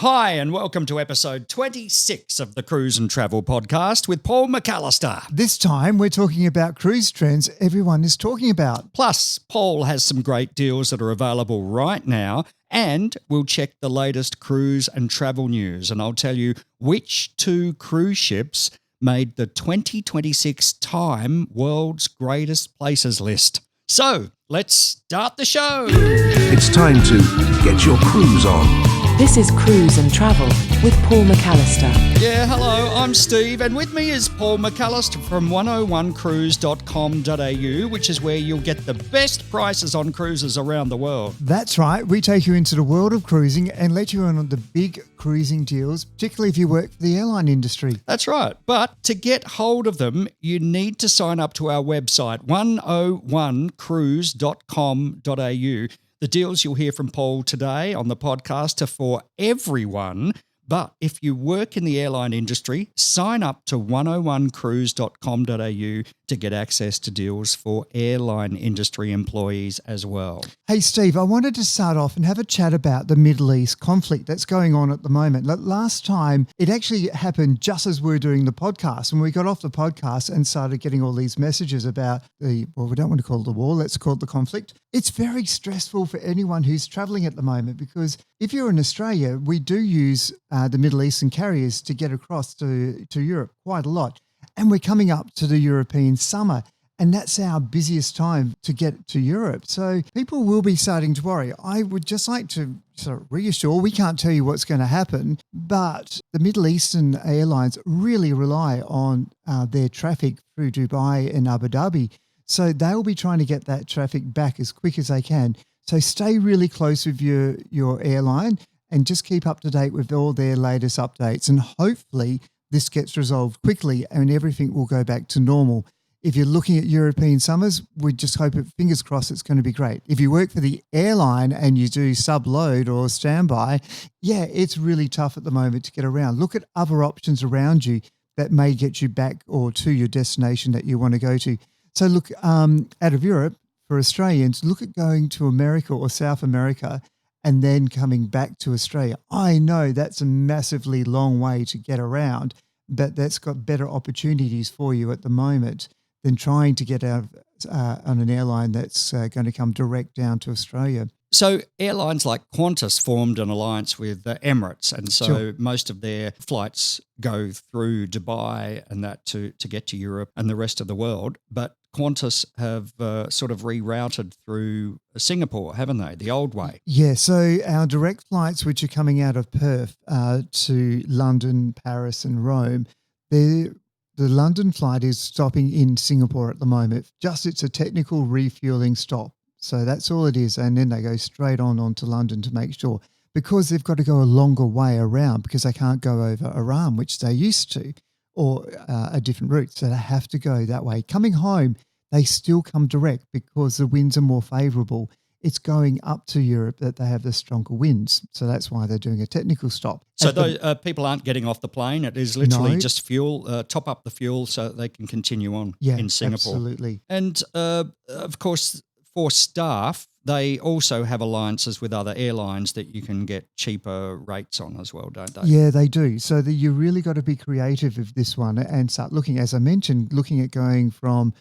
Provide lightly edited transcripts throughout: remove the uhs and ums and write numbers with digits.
Hi, and welcome to episode 26 of the Cruise and Travel Podcast with Paul McAllister. This time we're talking about cruise trends everyone is talking about. Plus, Paul has some great deals that are available right now, and we'll check the latest cruise and travel news, and I'll tell you which two cruise ships made the 2026 Time World's Greatest Places list. So, let's start the show. It's time to get your cruise on. This is Cruise and Travel with Paul McAllister. Yeah, hello, I'm Steve, and with me is Paul McAllister from 101cruise.com.au, which is where you'll get the best prices on cruises around the world. That's right. We take you into the world of cruising and let you in on the big cruising deals, particularly if you work for the airline industry. That's right. But to get hold of them, you need to sign up to our website, 101cruise.com.au. The deals you'll hear from Paul today on the podcast are for everyone. But if you work in the airline industry, sign up to 101cruise.com.au to get access to deals for airline industry employees as well. Hey, Steve, I wanted to start off and have a chat about the Middle East conflict that's going on at the moment. Last time, it actually happened just as we were doing the podcast. When we got off the podcast and started getting all these messages about we don't want to call it the war, let's call it the conflict. It's very stressful for anyone who's traveling at the moment because if you're in Australia, we do use the Middle Eastern carriers to get across to Europe quite a lot. And we're coming up to the European summer, and that's our busiest time to get to Europe. So people will be starting to worry. I would just like to sort of reassure, we can't tell you what's going to happen, but the Middle Eastern airlines really rely on their traffic through Dubai and Abu Dhabi. So they'll be trying to get that traffic back as quick as they can. So stay really close with your airline and just keep up to date with all their latest updates. And hopefully this gets resolved quickly and everything will go back to normal. If you're looking at European summers, we just hope fingers crossed it's going to be great. If you work for the airline and you do sub-load or standby, yeah, it's really tough at the moment to get around. Look at other options around you that may get you back or to your destination that you want to go to. So look, out of Europe, for Australians, look at going to America or South America and then coming back to Australia. I know that's a massively long way to get around, but that's got better opportunities for you at the moment than trying to get out on an airline that's going to come direct down to Australia. So airlines like Qantas formed an alliance with Emirates, and so Sure. most of their flights go through Dubai and that to get to Europe and the rest of the world. But Qantas have sort of rerouted through Singapore, haven't they? The old way. Yeah, so our direct flights, which are coming out of Perth to London, Paris and Rome, the London flight is stopping in Singapore at the moment. Just it's a technical refueling stop. So that's all it is. And then they go straight on to London to make sure, because they've got to go a longer way around because they can't go over Iran, which they used to, or a different route. So they have to go that way. Coming home, they still come direct because the winds are more favourable. It's going up to Europe that they have the stronger winds. So that's why they're doing a technical stop. So people aren't getting off the plane. It is literally just fuel, top up the fuel so that they can continue on in Singapore. Absolutely. And of course, for staff, they also have alliances with other airlines that you can get cheaper rates on as well, don't they? Yeah, they do. So you really got to be creative with this one and start looking, as I mentioned, looking at going from,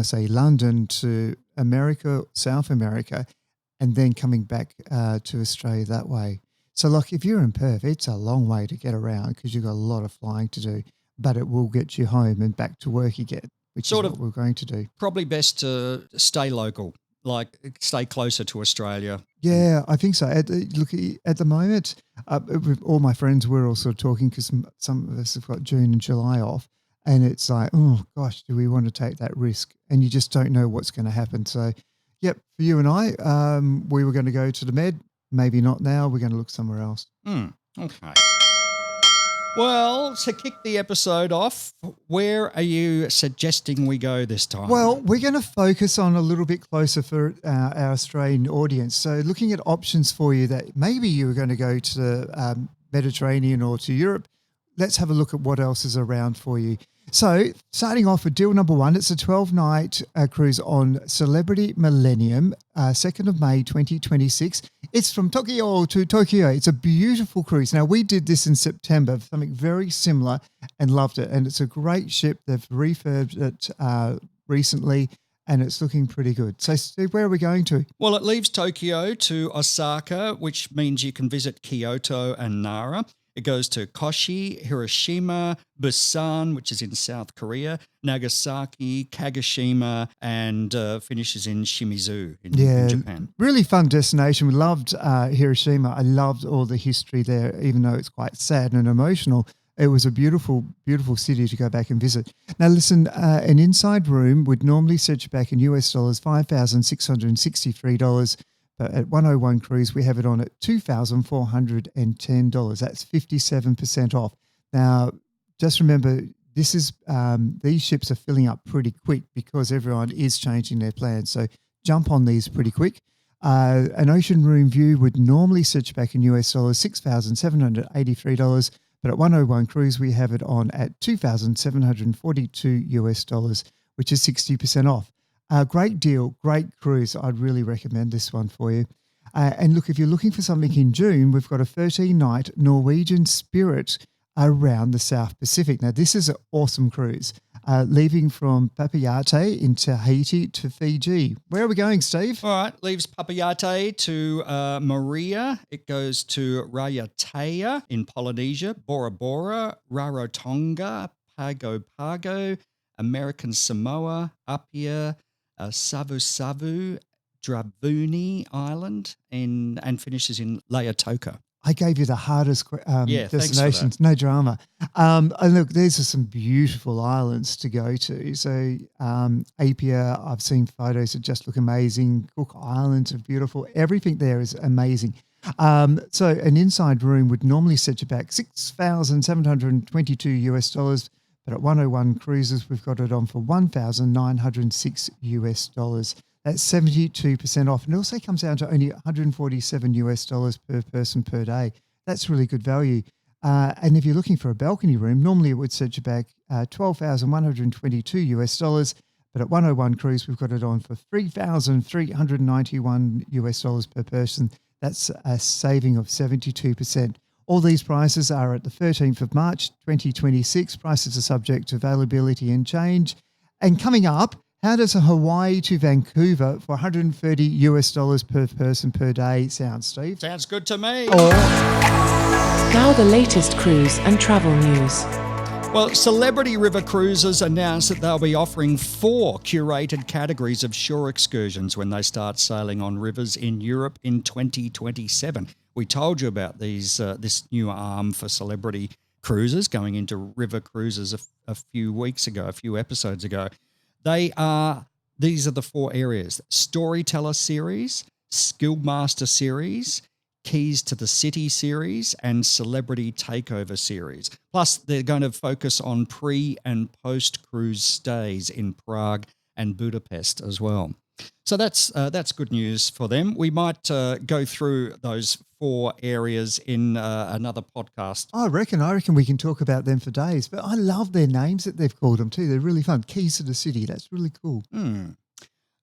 say, London to America, South America, and then coming back to Australia that way. So, like, if you're in Perth, it's a long way to get around because you've got a lot of flying to do, but it will get you home and back to work again, which is what we're going to do. Probably best to stay local. Like stay closer to Australia. Yeah, I think so. At the moment, with all my friends, we're all sort of talking because some of us have got June and July off, and it's like, oh gosh, do we want to take that risk? And you just don't know what's going to happen. So, yep, for you and I, we were going to go to the Med. Maybe not now. We're going to look somewhere else. Okay. Well, to kick the episode off, where are you suggesting we go this time? Well, we're going to focus on a little bit closer for our Australian audience. So looking at options for you that maybe you were going to go to the Mediterranean or to Europe, let's have a look at what else is around for you. So, starting off with deal number one, it's a 12-night cruise on Celebrity Millennium, 2nd of May 2026. It's from Tokyo to Tokyo. It's a beautiful cruise. Now, we did this in September, something very similar, and loved it. And it's a great ship. They've refurbed it recently, and it's looking pretty good. So, Steve, where are we going to? Well, it leaves Tokyo to Osaka, which means you can visit Kyoto and Nara. It goes to Koshi, Hiroshima, Busan, which is in South Korea, Nagasaki, Kagoshima, and finishes in Shimizu in Japan. Really fun destination. We loved Hiroshima. I loved all the history there, even though it's quite sad and emotional. It was a beautiful, beautiful city to go back and visit. Now, listen, an inside room would normally set you back in US dollars, $5,663. But at 101 Cruise, we have it on at $2,410. That's 57% off. Now, just remember, this is these ships are filling up pretty quick because everyone is changing their plans. So jump on these pretty quick. An ocean room view would normally set you back in US dollars, $6,783. But at 101 Cruise, we have it on at $2,742 US dollars, which is 60% off. Great deal, great cruise. I'd really recommend this one for you. And look, if you're looking for something in June, we've got a 13-night Norwegian Spirit around the South Pacific. Now, this is an awesome cruise, leaving from Papeete in Tahiti to Fiji. Where are we going, Steve? All right, leaves Papeete to Maria. It goes to Raiatea in Polynesia, Bora Bora, Rarotonga, Pago Pago, American Samoa, Apia, Savu Savu, Dravuni Island, and finishes in Laetoka. I gave you the hardest destinations, thanks no drama. And look, these are some beautiful islands to go to. So Apia, I've seen photos that just look amazing. Cook Islands are beautiful. Everything there is amazing. So an inside room would normally set you back $6,722 US dollars. But at 101 Cruises, we've got it on for $1,906 US dollars. That's 72% off. And it also comes down to only $147 US dollars per person per day. That's really good value. And if you're looking for a balcony room, normally it would set you back $12,122 US dollars. But at 101 Cruise, we've got it on for $3,391 US dollars per person. That's a saving of 72%. All these prices are at the 13th of March, 2026. Prices are subject to availability and change. And coming up, how does a Hawaii to Vancouver for $130 US dollars per person per day sound, Steve? Sounds good to me. Now the latest cruise and travel news. Well, Celebrity River Cruises announced that they'll be offering 4 curated categories of shore excursions when they start sailing on rivers in Europe in 2027. We told you about this new arm for Celebrity Cruises going into river cruises a few episodes ago. These are the 4 areas: Storyteller Series, Skillmaster Series, Keys to the City Series, and Celebrity Takeover Series. Plus, they're going to focus on pre- and post-cruise stays in Prague and Budapest as well. So that's good news for them. We might go through those 4 areas in another podcast. I reckon we can talk about them for days. But I love their names that they've called them too. They're really fun. Keys to the City. That's really cool.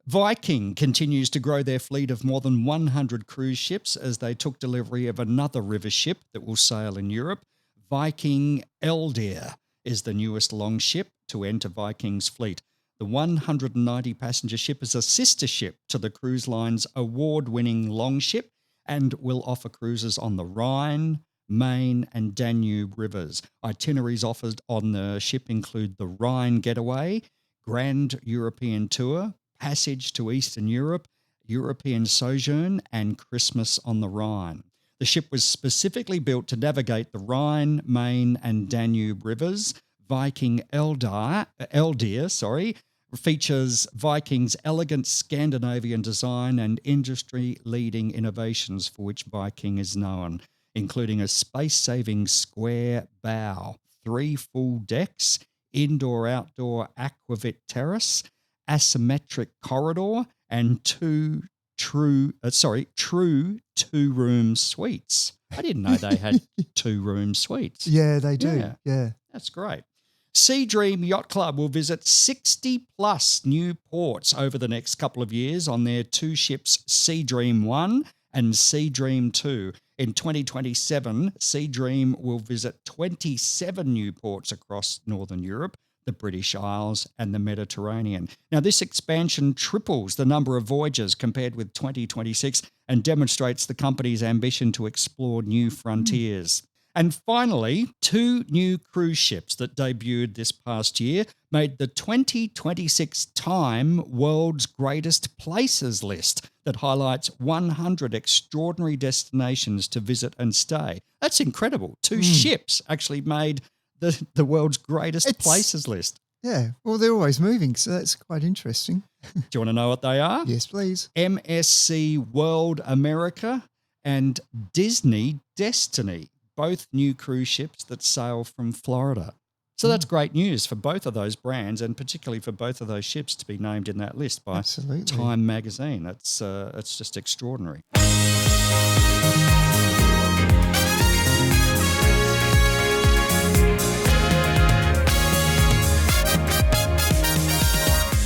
Viking continues to grow their fleet of more than 100 cruise ships as they took delivery of another river ship that will sail in Europe. Viking Eldir is the newest longship to enter Viking's fleet. The 190-passenger ship is a sister ship to the cruise line's award-winning longship and will offer cruises on the Rhine, Main and Danube rivers. Itineraries offered on the ship include the Rhine Getaway, Grand European Tour, Passage to Eastern Europe, European Sojourn, and Christmas on the Rhine. The ship was specifically built to navigate the Rhine, Main and Danube rivers. Viking Eldir, features Viking's elegant Scandinavian design and industry-leading innovations for which Viking is known, including a space-saving square bow, 3 full decks, indoor-outdoor aquavit terrace, asymmetric corridor, and true 2-room suites. I didn't know they had 2-room suites. Yeah, they do. Yeah. That's great. Sea Dream Yacht Club will visit 60 plus new ports over the next couple of years on their 2 ships, Sea Dream 1 and Sea Dream 2. In 2027, Sea Dream will visit 27 new ports across Northern Europe, the British Isles and the Mediterranean. Now, this expansion triples the number of voyages compared with 2026 and demonstrates the company's ambition to explore new frontiers. And finally, 2 new cruise ships that debuted this past year made the 2026 Time World's Greatest Places list that highlights 100 extraordinary destinations to visit and stay. That's incredible. 2 ships actually made the world's greatest places list. Yeah, well, they're always moving, so that's quite interesting. Do you want to know what they are? Yes, please. MSC World America and Disney Destiny, both new cruise ships that sail from Florida. So that's great news for both of those brands and particularly for both of those ships to be named in that list by Absolutely. Time magazine. That's just extraordinary.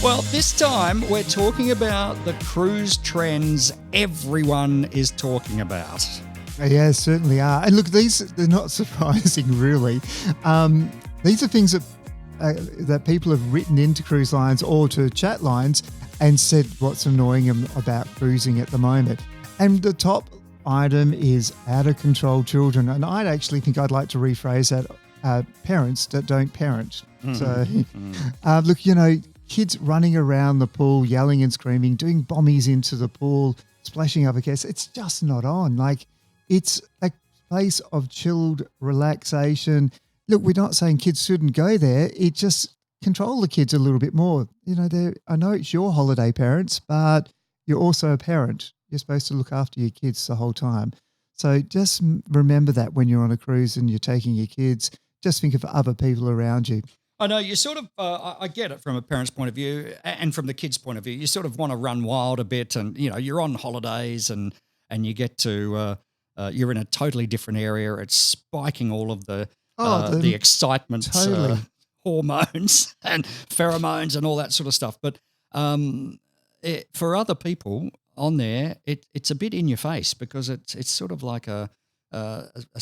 Well, this time we're talking about the cruise trends everyone is talking about. Yeah, certainly are. And look, they're not surprising, really. These are things that people have written into cruise lines or to chat lines and said what's annoying them about cruising at the moment. And the top item is out of control children. And I'd actually think I'd like to rephrase that, parents that don't parent. So, look, kids running around the pool, yelling and screaming, doing bombies into the pool, splashing other guests. It's just not on. Like, it's a place of chilled relaxation. Look, we're not saying kids shouldn't go there. It just control the kids a little bit more. I know it's your holiday, parents, but you're also a parent. You're supposed to look after your kids the whole time. So just remember that when you're on a cruise and you're taking your kids, just think of other people around you. I know you sort of, I get it from a parent's point of view and from the kid's point of view. You sort of want to run wild a bit and, you're on holidays and you get to, you're in a totally different area. It's spiking all of the excitement, totally. Hormones and pheromones and all that sort of stuff. But for other people on there, it's a bit in your face because it's sort of like a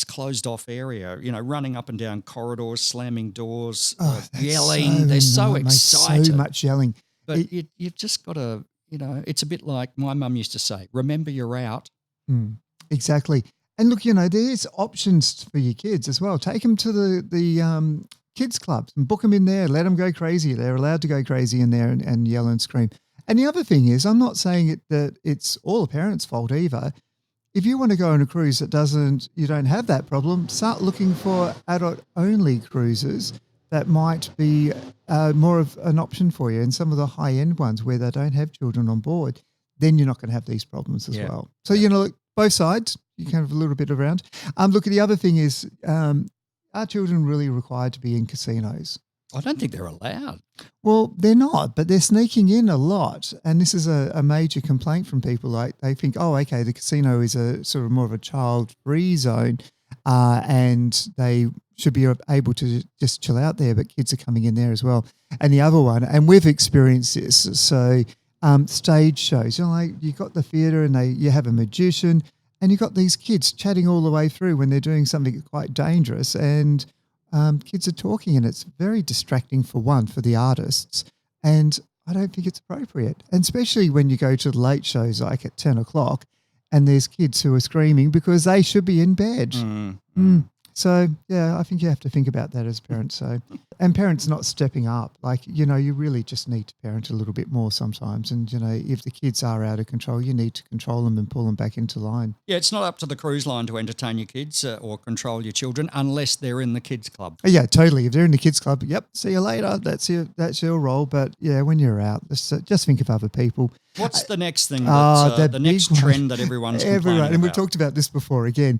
closed off area, running up and down corridors, slamming doors, yelling. They're so excited. So much yelling. But you've just got to, it's a bit like my mum used to say, remember you're out. Exactly. And look, there's options for your kids as well. Take them to the kids clubs and book them in there. Let them go crazy. They're allowed to go crazy in there and yell and scream. And the other thing is, I'm not saying that it's all the parents' fault either. If you want to go on a cruise that you don't have that problem, start looking for adult-only cruises that might be more of an option for you. And some of the high-end ones where they don't have children on board, then you're not going to have these problems as well. So, look, both sides, you can have a little bit around. Look, the other thing is, are children really required to be in casinos? I don't think they're allowed. Well, they're not, but they're sneaking in a lot. And this is a major complaint from people. Like they think, the casino is a sort of more of a child-free zone and they should be able to just chill out there, but kids are coming in there as well. And the other one, and we've experienced this, so stage shows. You got the theatre and you have a magician and you got these kids chatting all the way through when they're doing something quite dangerous and kids are talking and it's very distracting for the artists. And I don't think it's appropriate. And especially when you go to the late shows like at 10 o'clock and there's kids who are screaming because they should be in bed. So, I think you have to think about that as parents. So, and parents not stepping up. Like, you really just need to parent a little bit more sometimes. And, if the kids are out of control, you need to control them and pull them back into line. Yeah, it's not up to the cruise line to entertain your kids or control your children unless they're in the kids club. Yeah, totally. If they're in the kids club, see you later. That's your role. But, when you're out, just think of other people. What's the next thing? The next trend that everyone's complaining about? And we've talked about this before again.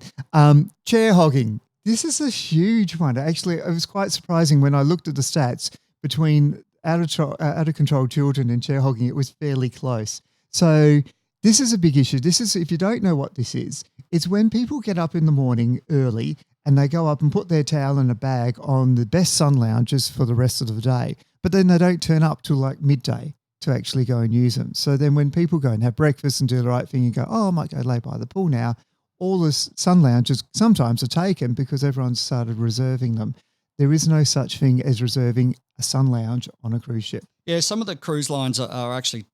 Chair hogging. This is a huge one. Actually, it was quite surprising when I looked at the stats between out of control children and chair hogging. It was fairly close. So this is a big issue. This is, if you don't know what this is, it's when people get up in the morning early and they go up and put their towel in a bag on the best sun lounges for the rest of the day. But then they don't turn up till like midday to actually go and use them. So then when people go and have breakfast and do the right thing and go, oh, I might go lay by the pool now, all the sun lounges sometimes are taken because everyone's started reserving them. There is no such thing as reserving a sun lounge on a cruise ship. Yeah, some of the cruise lines are actually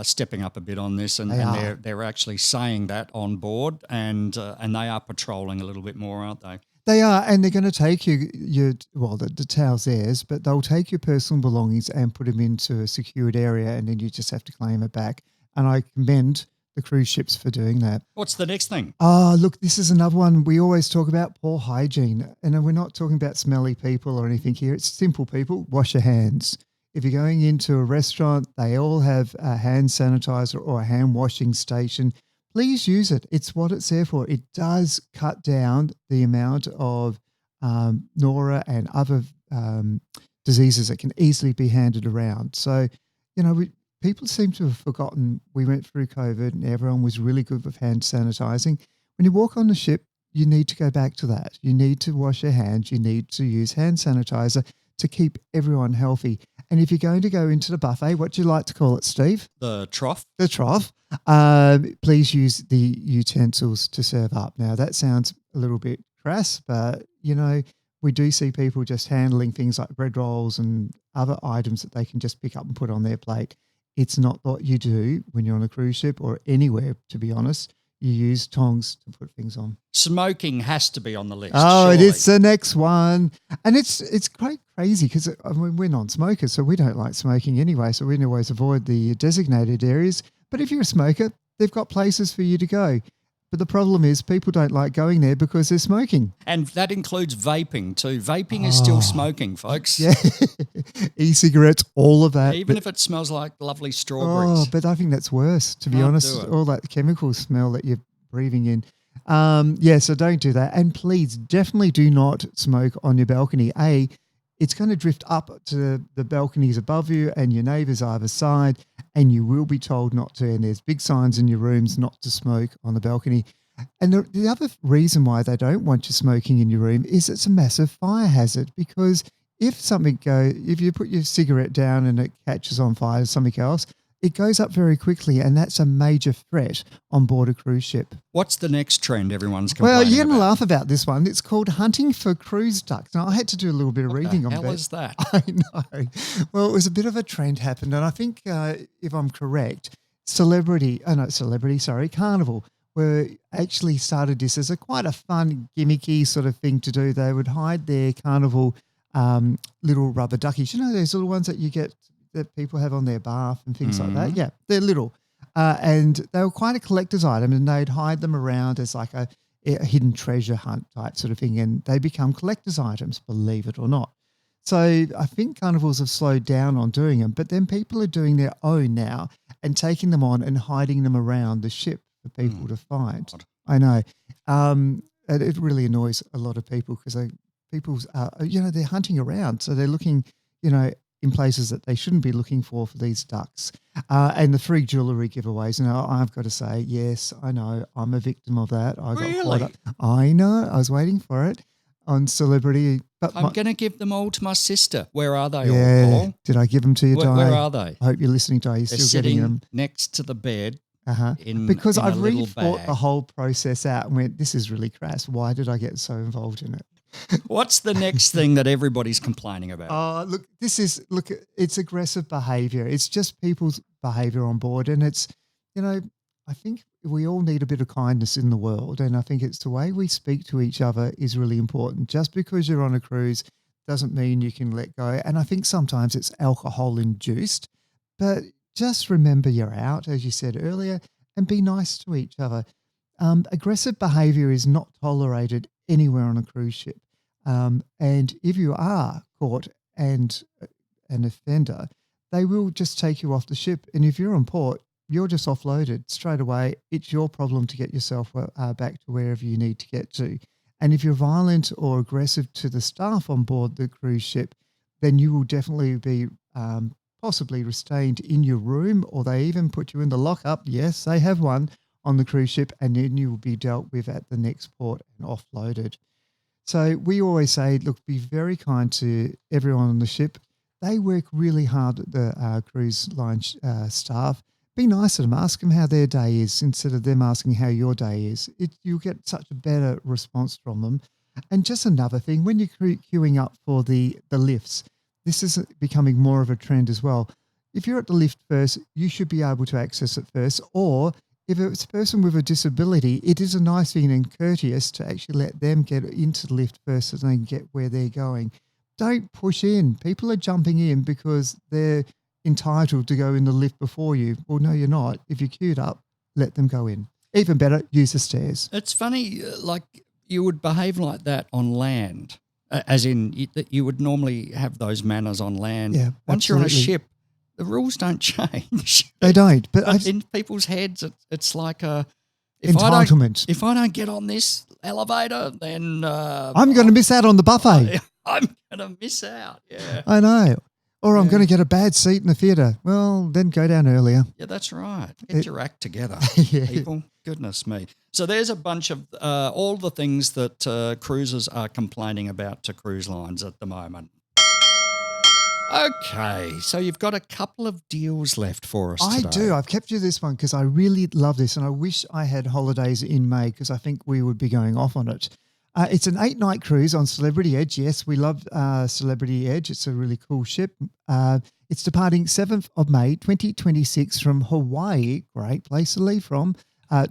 stepping up a bit on this, and they're actually saying that on board, and they are patrolling a little bit more, aren't they? They are, and they're going to take the towel's theirs, but they'll take your personal belongings and put them into a secured area, and then you just have to claim it back. And I commend the cruise ships for doing that. What's the next thing? Oh, look, this is another one. We always talk about poor hygiene, and we're not talking about smelly people or anything here. It's simple, people. Wash your hands. If you're going into a restaurant, they all have a hand sanitizer or a hand washing station. Please use it. It's what it's there for. It does cut down the amount of Nora and other diseases that can easily be handed around. So, people seem to have forgotten we went through COVID and everyone was really good with hand sanitizing. When you walk on the ship, you need to go back to that. You need to wash your hands. You need to use hand sanitizer to keep everyone healthy. And if you're going to go into the buffet, what do you like to call it, Steve? The trough. The trough. Please use the utensils to serve up. Now, that sounds a little bit crass, but, we do see people just handling things like bread rolls and other items that they can just pick up and put on their plate. It's not what you do when you're on a cruise ship or anywhere, to be honest. You use tongs to put things on. Smoking has to be on the list. Oh, surely. it is the next one. And it's quite crazy because we're non-smokers, so we don't like smoking anyway, so we always avoid the designated areas. But if you're a smoker, they've got places for you to go. But the problem is people don't like going there because they're smoking. And that includes vaping too. Vaping is still smoking, folks. Yeah, e-cigarettes, all of that. Even if it smells like lovely strawberries. Oh, but I think that's worse, to be Can't honest. do it. All that chemical smell that you're breathing in. So don't do that. And please, definitely do not smoke on your balcony. It's going to drift up to the balconies above you and your neighbours either side, and you will be told not to. And there's big signs in your rooms not to smoke on the balcony. And the other reason why they don't want you smoking in your room is it's a massive fire hazard, because if you put your cigarette down and it catches on fire or something else, it goes up very quickly, and that's a major threat on board a cruise ship. What's the next trend everyone's complaining Well, you're going to about? laugh about this one. It's called hunting for cruise ducks. Now, I had to do a little bit of reading on that. What the hell is that? I know. Well, it was a bit of a trend happened, and I think, if I'm correct, Carnival were actually started this as quite a fun, gimmicky sort of thing to do. They would hide their Carnival little rubber duckies. Those little ones that you get that people have on their bath and things like that. Yeah, they're little. And they were quite a collector's item, and they'd hide them around as like a hidden treasure hunt type sort of thing, and they become collector's items, believe it or not. So I think carnivals have slowed down on doing them, but then people are doing their own now and taking them on and hiding them around the ship for people to find. God. I know. And it really annoys a lot of people because they're hunting around. So they're looking, in places that they shouldn't be looking for these ducks. And the free jewellery giveaways. Now, I've got to say, yes, I know, I'm a victim of that. I got caught up. I know. I was waiting for it on Celebrity. But I'm going to give them all to my sister. Where are they all, yeah, Paul? did I give them to you, Di? Where are they? I hope you're listening, Di. You're They're still getting them. sitting next to the bed. Because in a I've really little thought bag. the whole process out and went, this is really crass. Why did I get so involved in it? What's the next thing that everybody's complaining about? It's aggressive behaviour. It's just people's behaviour on board. And it's, I think we all need a bit of kindness in the world. And I think it's the way we speak to each other is really important. Just because you're on a cruise doesn't mean you can let go. And I think sometimes it's alcohol induced, but just remember you're out, as you said earlier, and be nice to each other. Aggressive behaviour is not tolerated anywhere on a cruise ship. And if you are caught and an offender, they will just take you off the ship. And if you're on port, you're just offloaded straight away. It's your problem to get yourself back to wherever you need to get to. And if you're violent or aggressive to the staff on board the cruise ship, then you will definitely be possibly restrained in your room, or they even put you in the lockup. Yes, they have one on the cruise ship, and then you will be dealt with at the next port and offloaded. So we always say, look, be very kind to everyone on the ship. They work really hard at the cruise line staff. Be nice to them. Ask them how their day is instead of them asking how your day is. You'll get such a better response from them. And just another thing, when you're queuing up for the lifts, this is becoming more of a trend as well. If you're at the lift first, you should be able to access it first. Or if it's a person with a disability, it is a nice thing and courteous to actually let them get into the lift first so they can get where they're going. Don't push in. People are jumping in because they're entitled to go in the lift before you. Well, no, you're not. If you're queued up, let them go in. Even better, use the stairs. It's funny, like you would behave like that on land, as in you would normally have those manners on land. Yeah, Once you're on a absolutely. ship, the rules don't change. They don't. But But in people's heads, it's like if entitlement. if I don't get on this elevator, then I'm going to miss out on the buffet. I'm going to miss out. Yeah. I know. Or I'm Yeah. going to get a bad seat in the theatre. Well, then go down earlier. Yeah, that's right. Get your act together, Yeah. people. Goodness me. So there's a bunch of all the things that cruisers are complaining about to cruise lines at the moment. Okay, so you've got a couple of deals left for us I today. do. I've kept you this one because I really love this and I wish I had holidays in May because I think we would be going off on it. It's an 8-night cruise on Celebrity Edge. Yes, we love Celebrity Edge. It's a really cool ship. It's departing 7th of May, 2026 from Hawaii. Great place to leave from.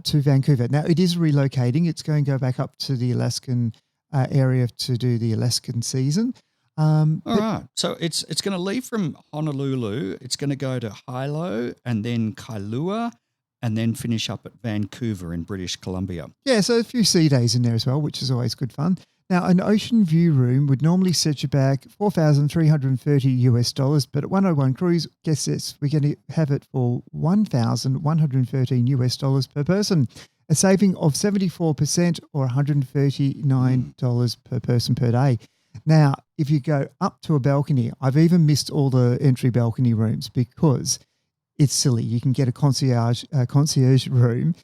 To Vancouver. Now, it is relocating. It's going to go back up to the Alaskan area to do the Alaskan season. All right. So it's going to leave from Honolulu. It's going to go to Hilo and then Kailua and then finish up at Vancouver in British Columbia. Yeah, so a few sea days in there as well, which is always good fun. Now, an ocean view room would normally set you back $4,330, but at 101 Cruise, guess this, we're going to have it for $1,113 per person, a saving of 74% or $139 per person per day. Now, if you go up to a balcony, I've even missed all the entry balcony rooms because it's silly. You can get a concierge room.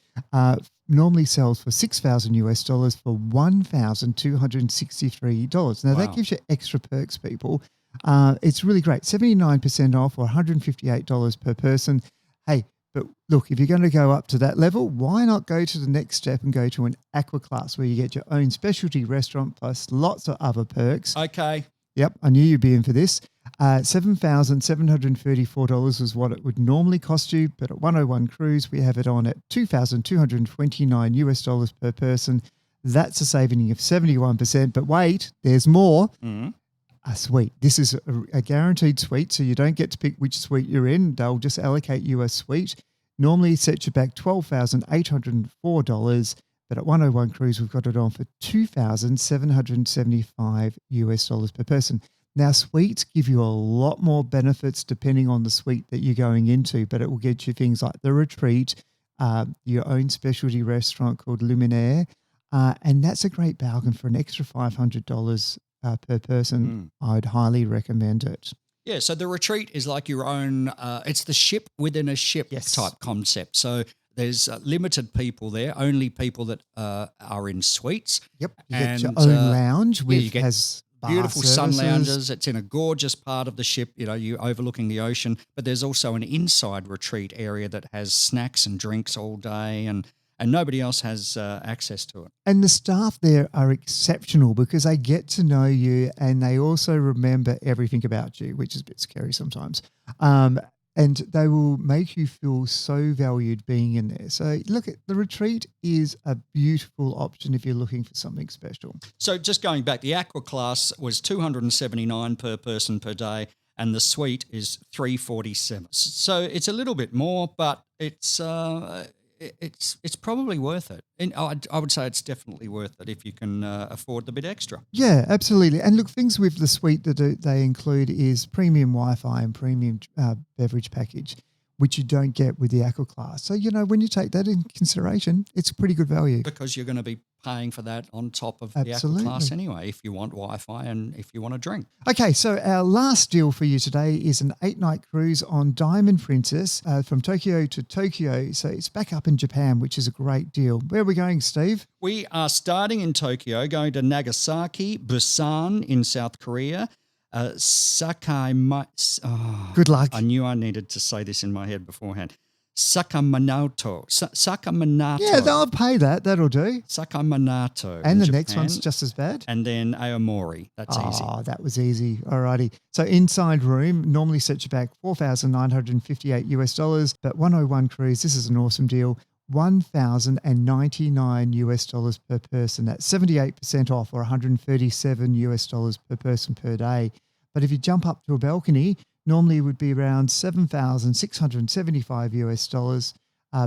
Normally sells for $6,000 for $1,263. Now, that Wow. gives you extra perks, people. It's really great. 79% off or $158 per person. Hey, but look, if you're going to go up to that level, why not go to the next step and go to an aqua class where you get your own specialty restaurant plus lots of other perks? Okay. Yep, I knew you'd be in for this. $7,734 is what it would normally cost you, but at 101 Cruise, we have it on at $2,229 per person. That's a saving of 71%. But wait, there's more. Mm. A suite. This is a guaranteed suite, so you don't get to pick which suite you're in. They'll just allocate you a suite. Normally sets you back $12,804, but at 101 Cruise, we've got it on for $2,775 per person. Now, suites give you a lot more benefits depending on the suite that you're going into, but it will get you things like the retreat, your own specialty restaurant called Luminaire, and that's a great bargain for an extra $500 per person. I'd highly recommend it. Yeah, so the retreat is like your own, it's the ship within a ship Yes. type concept. So there's limited people there, only people that are in suites. Yep, you get your And, own lounge, which you get has bar Beautiful sun services. lounges. It's in a gorgeous part of the ship, you're overlooking the ocean. But there's also an inside retreat area that has snacks and drinks all day, and nobody else has access to it. And the staff there are exceptional because they get to know you and they also remember everything about you, which is a bit scary sometimes. And they will make you feel so valued being in there. So look, the retreat is a beautiful option if you're looking for something special. So just going back, the aqua class was $279 per person per day, and the suite is $347. So it's a little bit more, but it's probably worth it. And I would say it's definitely worth it if you can afford the bit extra. Yeah, absolutely. And look, things with the suite that they include is premium Wi-Fi and premium beverage package. which you don't get with the Aqua Class. So, when you take that in consideration, it's pretty good value. Because you're going to be paying for that on top of the Aqua Absolutely. Class anyway, if you want Wi-Fi and if you want to drink. Okay, so our last deal for you today is an 8-night cruise on Diamond Princess from Tokyo to Tokyo. So it's back up in Japan, which is a great deal. Where are we going, Steve? We are starting in Tokyo, going to Nagasaki, Busan in South Korea, Good luck. I knew I needed to say this in my head beforehand. Sakamoto. Sakamoto. Yeah, they'll pay that. That'll do. Sakamoto. And in the next Japan. one's just as bad. And then Aomori. That's easy. Oh, that was easy. Alrighty. So inside room normally sets you back $4,958, but 101 Cruise, this is an awesome deal. $1,099 per person. That's 78% off, or $137 per person per day. But if you jump up to a balcony, normally it would be around $7,675.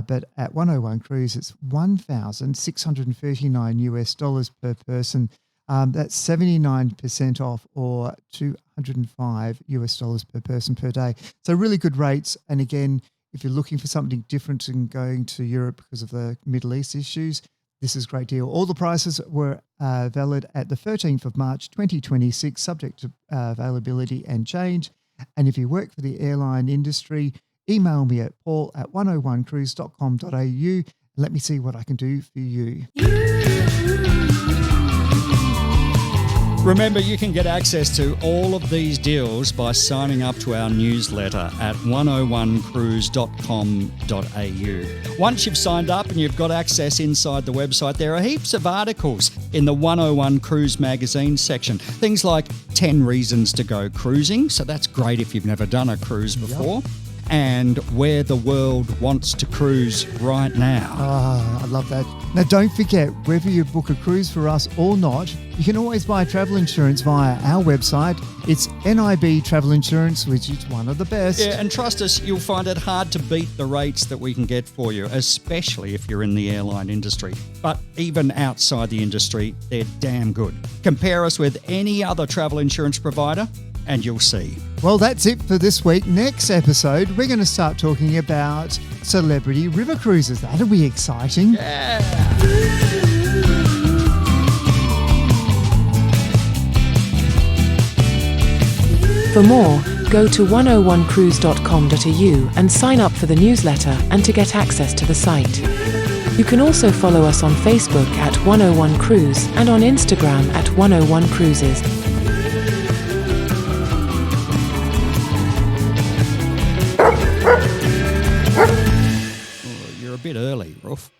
But at 101 Cruise, it's $1,639 per person. That's 79% off, or $205 per person per day. So really good rates. And again, if you're looking for something different and going to Europe because of the Middle East issues, this is a great deal. All the prices were valid at the 13th of March 2026, subject to availability and change. And if you work for the airline industry, email me at paul@101cruise.com.au and let me see what I can do for you. Remember, you can get access to all of these deals by signing up to our newsletter at 101cruise.com.au. Once you've signed up and you've got access inside the website, there are heaps of articles in the 101 Cruise magazine section. Things like 10 reasons to go cruising, so that's great if you've never done a cruise before, and where the world wants to cruise right now. I love that. Now, don't forget, whether you book a cruise for us or not, you can always buy travel insurance via our website. It's NIB Travel Insurance, which is one of the best. Yeah, and trust us, you'll find it hard to beat the rates that we can get for you, especially if you're in the airline industry. But even outside the industry, they're damn good. Compare us with any other travel insurance provider and you'll see. Well, that's it for this week. Next episode, we're going to start talking about celebrity river cruises. That'll be exciting. For more, go to 101cruise.com.au and sign up for the newsletter and to get access to the site. You can also follow us on Facebook at 101 Cruise and on Instagram at 101 Cruises. You're a bit early, Ruff.